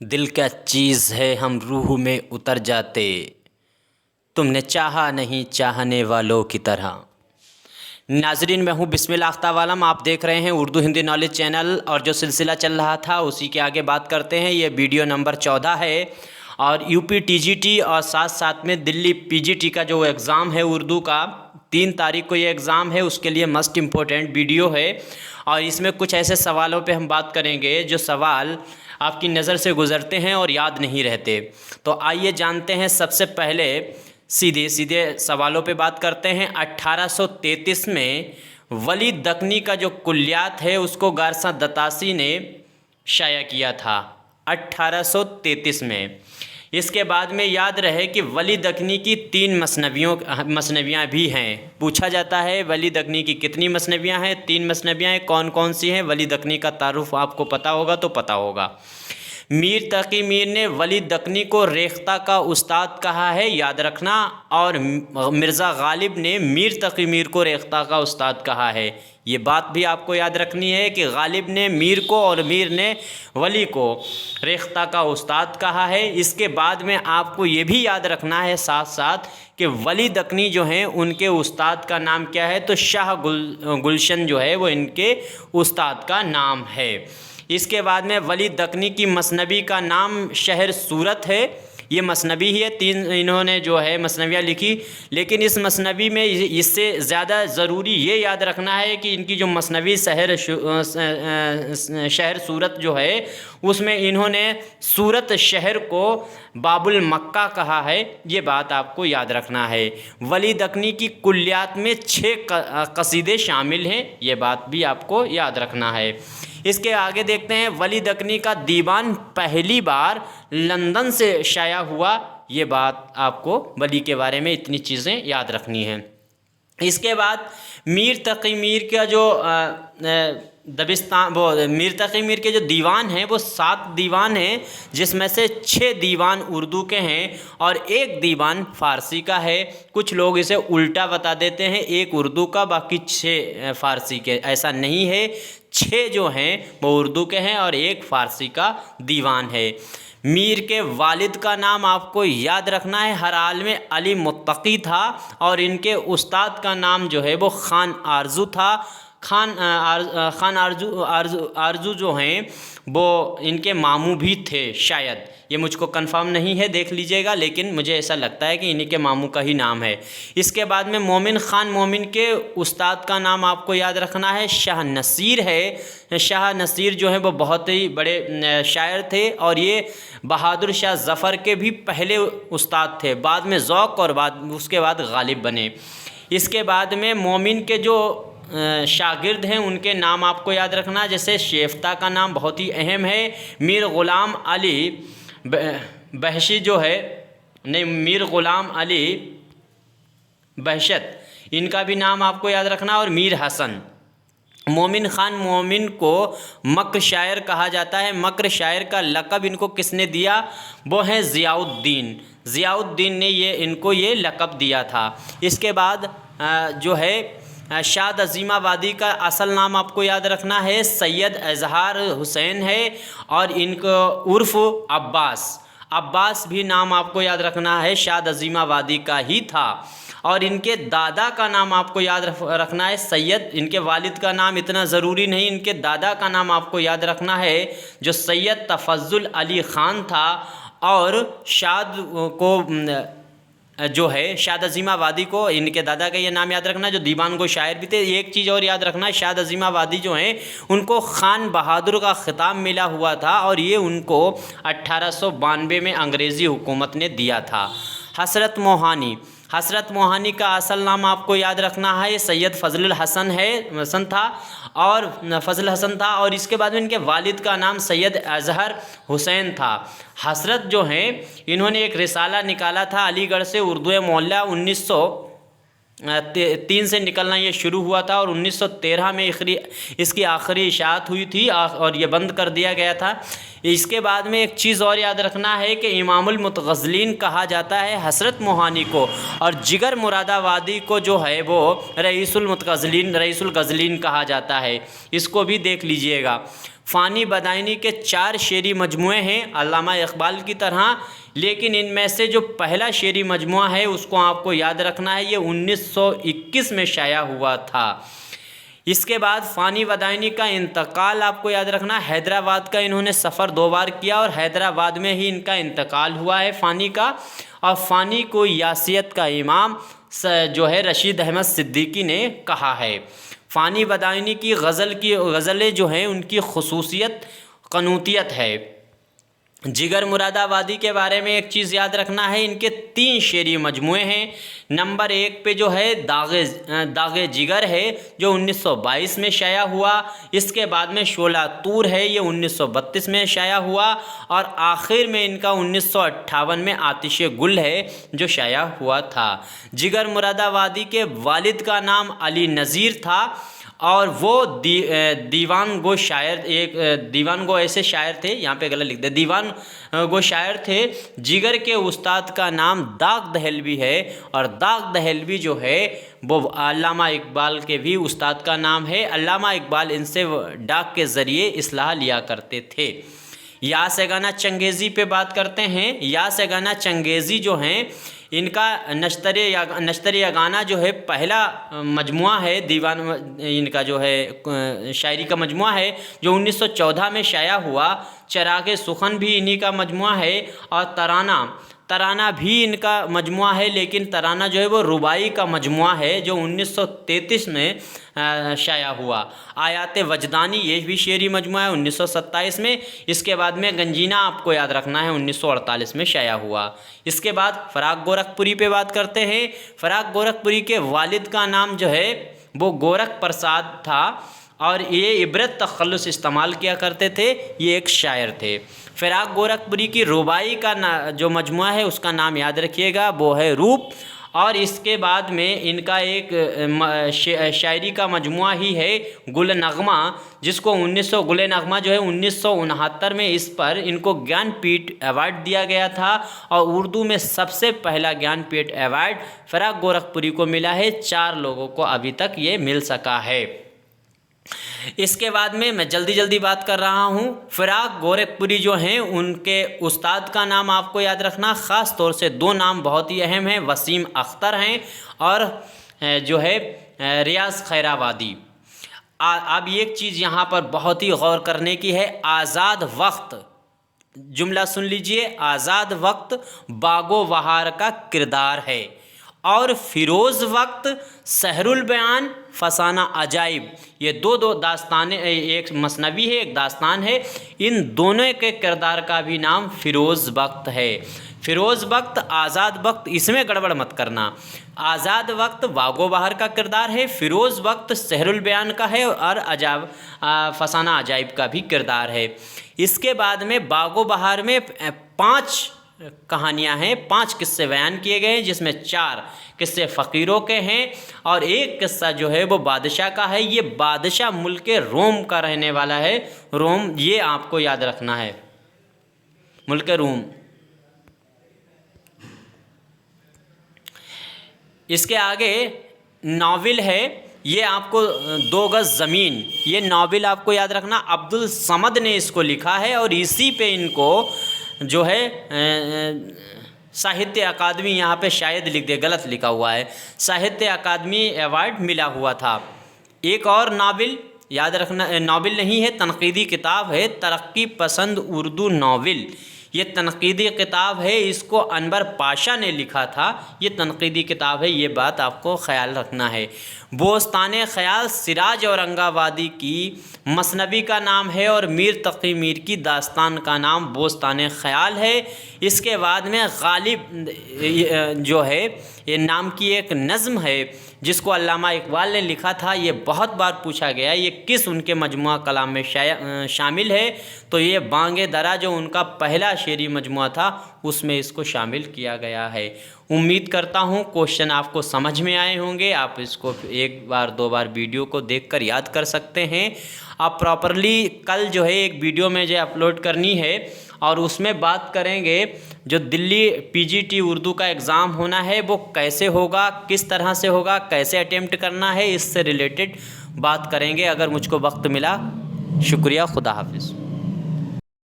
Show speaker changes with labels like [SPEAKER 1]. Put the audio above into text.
[SPEAKER 1] دل کیا چیز ہے ہم روح میں اتر جاتے، تم نے چاہا نہیں چاہنے والوں کی طرح۔ ناظرین، میں ہوں بسم اللہ آفتاب عالم، آپ دیکھ رہے ہیں اردو ہندی نالج چینل، اور جو سلسلہ چل رہا تھا اسی کے آگے بات کرتے ہیں۔ یہ ویڈیو نمبر 14 ہے، اور U P T G T اور ساتھ میں دلی پی جی ٹی کا جو ایگزام ہے اردو کا، 3 تاریخ کو یہ ایگزام ہے، اس کے لیے مسٹ امپورٹنٹ ویڈیو ہے۔ اور اس میں کچھ ایسے سوالوں پہ ہم بات کریں گے جو سوال آپ کی نظر سے گزرتے ہیں اور یاد نہیں رہتے۔ تو آئیے جانتے ہیں، سب سے پہلے سیدھے سوالوں پہ بات کرتے ہیں۔ 1833 میں ولی دکنی کا جو کلیات ہے اس کو گارساں دتاسی نے شائع کیا تھا 1833 میں۔ اس کے بعد میں یاد رہے کہ ولی دکنی کی 3 مثنویاں بھی ہیں۔ پوچھا جاتا ہے ولی دکنی کی کتنی مثنویاں ہیں؟ 3 مثنویاں ہیں۔ کون کون سی ہیں؟ ولی دکنی کا تعارف آپ کو پتہ ہوگا تو پتہ ہوگا۔ میر تقی میر نے ولی دکنی کو ریختہ کا استاد کہا ہے، یاد رکھنا، اور مرزا غالب نے میر تقی میر کو ریختہ کا استاد کہا ہے۔ یہ بات بھی آپ کو یاد رکھنی ہے کہ غالب نے میر کو اور میر نے ولی کو ریختہ کا استاد کہا ہے۔ اس کے بعد میں آپ کو یہ بھی یاد رکھنا ہے ساتھ کہ ولی دکنی جو ہیں ان کے استاد کا نام کیا ہے؟ تو شاہ گلشن جو ہے وہ ان کے استاد کا نام ہے۔ اس کے بعد میں ولی دکنی کی مثنوی کا نام شہر صورت ہے۔ یہ مثنوی ہی ہے، 3 انہوں نے جو ہے مثنویاں لکھی، لیکن اس مثنوی میں اس سے زیادہ ضروری یہ یاد رکھنا ہے کہ ان کی جو مثنوی شہر صورت جو ہے اس میں انہوں نے صورت شہر کو باب المکہ کہا ہے۔ یہ بات آپ کو یاد رکھنا ہے۔ ولی دکنی کی کلیات میں 6 قصیدے شامل ہیں، یہ بات بھی آپ کو یاد رکھنا ہے۔ اس کے آگے دیکھتے ہیں، ولی دکنی کا دیوان پہلی بار لندن سے شائع ہوا۔ یہ بات آپ کو ولی کے بارے میں اتنی چیزیں یاد رکھنی ہیں۔ اس کے بعد میر تقی میر کا جو میر تقی میر کے جو دیوان ہیں وہ 7 دیوان ہیں، جس میں سے 6 دیوان اردو کے ہیں اور 1 دیوان فارسی کا ہے۔ کچھ لوگ اسے الٹا بتا دیتے ہیں، 1 اردو کا باقی 6 فارسی کے۔ ایسا نہیں ہے، 6 جو ہیں وہ اردو کے ہیں اور 1 فارسی کا دیوان ہے۔ میر کے والد کا نام آپ کو یاد رکھنا ہے، ہر حال میں علی متقی تھا، اور ان کے استاد کا نام جو ہے وہ خان آرزو تھا۔ خان آرزو جو ہیں وہ ان کے ماموں بھی تھے شاید، یہ مجھ کو کنفرم نہیں ہے، دیکھ لیجئے گا، لیکن مجھے ایسا لگتا ہے کہ انہی کے ماموں کا ہی نام ہے۔ اس کے بعد میں مومن خان مومن کے استاد کا نام آپ کو یاد رکھنا ہے، شاہ نصیر ہے۔ شاہ نصیر جو ہیں وہ بہت ہی بڑے شاعر تھے، اور یہ بہادر شاہ ظفر کے بھی پہلے استاد تھے، بعد میں ذوق اور اس کے بعد غالب بنے۔ اس کے بعد میں مومن کے جو شاگرد ہیں ان کے نام آپ کو یاد رکھنا، جیسے شیفتہ کا نام بہت ہی اہم ہے۔ میر غلام علی بہشتی جو ہے، نہیں، میر غلام علی بہشت، ان کا بھی نام آپ کو یاد رکھنا، اور میر حسن۔ مومن خان مومن کو مکر شاعر کہا جاتا ہے۔ مکر شاعر کا لقب ان کو کس نے دیا؟ وہ ہیں ضیاء الدین۔ ضیاء الدین نے ان کو یہ لقب دیا تھا۔ اس کے بعد جو ہے شاد عظیم آبادی کا اصل نام آپ کو یاد رکھنا ہے، سید اظہار حسین ہے، اور ان کو عرف عباس بھی نام آپ کو یاد رکھنا ہے، شاد عظیم آبادی کا ہی تھا۔ اور ان کے دادا کا نام آپ کو یاد رکھنا ہے سید۔ ان کے والد کا نام اتنا ضروری نہیں، ان کے دادا کا نام آپ کو یاد رکھنا ہے جو سید تفضل علی خان تھا۔ اور شاد کو جو ہے شاد عظیم آبادی کو ان کے دادا کا یہ نام یاد رکھنا، جو دیوان گو شاعر بھی تھے۔ ایک چیز اور یاد رکھنا، شاد عظیم آبادی جو ہیں ان کو خان بہادر کا خطاب ملا ہوا تھا، اور یہ ان کو 1892 میں انگریزی حکومت نے دیا تھا۔ حسرت موہانی کا اصل نام آپ کو یاد رکھنا ہے، سید فضل الحسن تھا، اور فضل حسن تھا، اور اس کے بعد میں ان کے والد کا نام سید اظہر حسین تھا۔ حسرت جو ہیں انہوں نے ایک رسالہ نکالا تھا علی گڑھ سے، اردو معلیٰ، 1903 سے نکلنا یہ شروع ہوا تھا، اور 1913 میں اس کی آخری اشاعت ہوئی تھی، اور یہ بند کر دیا گیا تھا۔ اس کے بعد میں ایک چیز اور یاد رکھنا ہے کہ امام المتغزلین کہا جاتا ہے حسرت موہانی کو، اور جگر مراد آبادی کو جو ہے وہ رئیس الغزلین کہا جاتا ہے، اس کو بھی دیکھ لیجئے گا۔ فانی بدائنی کے 4 شعری مجموعے ہیں علامہ اقبال کی طرح، لیکن ان میں سے جو پہلا شعری مجموعہ ہے اس کو آپ کو یاد رکھنا ہے، یہ 1921 میں شائع ہوا تھا۔ اس کے بعد فانی بدائنی کا انتقال آپ کو یاد رکھنا، حیدرآباد کا انہوں نے سفر 2 بار کیا اور حیدرآباد میں ہی ان کا انتقال ہوا ہے فانی کا۔ اور فانی کو یاسیت کا امام جو ہے رشید احمد صدیقی نے کہا ہے۔ فانی بدائنی کی غزلیں جو ہیں ان کی خصوصیت قنوتیت ہے۔ جگر مراد آبادی کے بارے میں ایک چیز یاد رکھنا ہے، ان کے 3 شعری مجموعے ہیں۔ نمبر 1 پہ جو ہے داغ جگر ہے جو 1922 میں شائع ہوا، اس کے بعد میں شعلہ طور ہے یہ 1932 میں شائع ہوا، اور آخر میں ان کا 1958 میں آتش گل ہے جو شائع ہوا تھا۔ جگر مراد آبادی کے والد کا نام علی نذیر تھا اور وہ دیوان گو شاعر، ایک دیوان گو ایسے شاعر تھے، یہاں پہ غلط لکھ دے، دیوان گو شاعر تھے۔ جگر کے استاد کا نام داغ دہلوی ہے، اور داغ دہلوی جو ہے وہ علامہ اقبال کے بھی استاد کا نام ہے۔ علامہ اقبال ان سے ڈاک کے ذریعے اصلاح لیا کرتے تھے۔ یاس یگانہ چنگیزی پہ بات کرتے ہیں۔ یاس یگانہ چنگیزی جو ہیں ان کا نشتر یگانہ جو ہے پہلا مجموعہ ہے، دیوان ان کا جو ہے شاعری کا مجموعہ ہے جو 1914 میں شائع ہوا۔ چراغ سخن بھی انہی کا مجموعہ ہے، اور ترانہ بھی ان کا مجموعہ ہے، لیکن ترانہ جو ہے وہ رباعی کا مجموعہ ہے جو 1933 میں شائع ہوا۔ آیات وجدانی یہ بھی شعری مجموعہ ہے 1927 میں۔ اس کے بعد میں گنجینہ آپ کو یاد رکھنا ہے 1948 میں شائع ہوا۔ اس کے بعد فراق گورکھپوری پہ بات کرتے ہیں۔ فراق گورکھپوری کے والد کا نام جو ہے وہ گورکھ پرساد تھا، اور یہ عبرت تخلص استعمال کیا کرتے تھے، یہ ایک شاعر تھے۔ فراق گورکھپوری کی رباعی کا جو مجموعہ ہے اس کا نام یاد رکھیے گا، وہ ہے روپ۔ اور اس کے بعد میں ان کا ایک شاعری کا مجموعہ ہی ہے گل نغمہ، جس کو گل نغمہ جو ہے 1969 میں اس پر ان کو گیان پیٹھ ایوارڈ دیا گیا تھا، اور اردو میں سب سے پہلا گیان پیٹھ ایوارڈ فراق گورکھپوری کو ملا ہے۔ 4 لوگوں کو ابھی تک یہ مل سکا ہے۔ اس کے بعد میں جلدی بات کر رہا ہوں۔ فراق گورکھپوری جو ہیں ان کے استاد کا نام آپ کو یاد رکھنا، خاص طور سے 2 نام بہت ہی اہم ہیں، وسیم اختر ہیں اور جو ہے ریاض خیرآبادی۔ اب ایک چیز یہاں پر بہت ہی غور کرنے کی ہے، آزاد وقت، جملہ سن لیجئے، آزاد وقت باغ و بہار کا کردار ہے، اور فیروز وقت سحر البیان فسانہ عجائب، یہ دو داستانیں، ایک مثنوی ہے ایک داستان ہے، ان دونوں کے کردار کا بھی نام فیروز وقت ہے۔ فیروز وقت، آزاد وقت، اس میں گڑبڑ مت کرنا۔ آزاد وقت باغ و بہار کا کردار ہے، فیروز وقت سحر البیان کا ہے، اور فسانہ عجائب کا بھی کردار ہے۔ اس کے بعد میں باغ و بہار میں 5 کہانیاں ہیں، 5 قصے بیان کیے گئے ہیں، جس میں 4 قصے فقیروں کے ہیں اور ایک قصہ جو ہے وہ بادشاہ کا ہے۔ یہ بادشاہ ملک روم کا رہنے والا ہے، روم، یہ آپ کو یاد رکھنا ہے، ملک روم۔ اس کے آگے ناول ہے، یہ آپ کو 2 گز زمین، یہ ناول آپ کو یاد رکھنا، عبد الصمد نے اس کو لکھا ہے، اور اسی پہ ان کو جو ہے ساہتیہ اکادمی، یہاں پہ شاید لکھ دے، غلط لکھا ہوا ہے، ساہتیہ اکادمی ایوارڈ ملا ہوا تھا۔ ایک اور ناول یاد رکھنا، ناول نہیں ہے، تنقیدی کتاب ہے، ترقی پسند اردو ناول، یہ تنقیدی کتاب ہے، اس کو انور پاشا نے لکھا تھا، یہ تنقیدی کتاب ہے، یہ بات آپ کو خیال رکھنا ہے۔ بوستان خیال سراج اورنگ آبادی کی مثنوی کا نام ہے، اور میر تقی میر کی داستان کا نام بوستان خیال ہے۔ اس کے بعد میں غالب جو ہے یہ نام کی ایک نظم ہے جس کو علامہ اقبال نے لکھا تھا، یہ بہت بار پوچھا گیا یہ کس ان کے مجموعہ کلام میں شامل ہے، تو یہ بانگ درا جو ان کا پہلا شعری مجموعہ تھا اس میں اس کو شامل کیا گیا ہے۔ امید کرتا ہوں کوشچن آپ کو سمجھ میں آئے ہوں گے، آپ اس کو 1 بار 2 بار ویڈیو کو دیکھ کر یاد کر سکتے ہیں۔ آپ پراپرلی کل جو ہے ایک ویڈیو میں جو اپلوڈ کرنی ہے، اور اس میں بات کریں گے جو دلی PGT اردو کا ایگزام ہونا ہے وہ کیسے ہوگا، کس طرح سے ہوگا، کیسے اٹیمپٹ کرنا ہے، اس سے ریلیٹڈ بات کریں گے اگر مجھ کو وقت ملا شکریہ، خدا حافظ.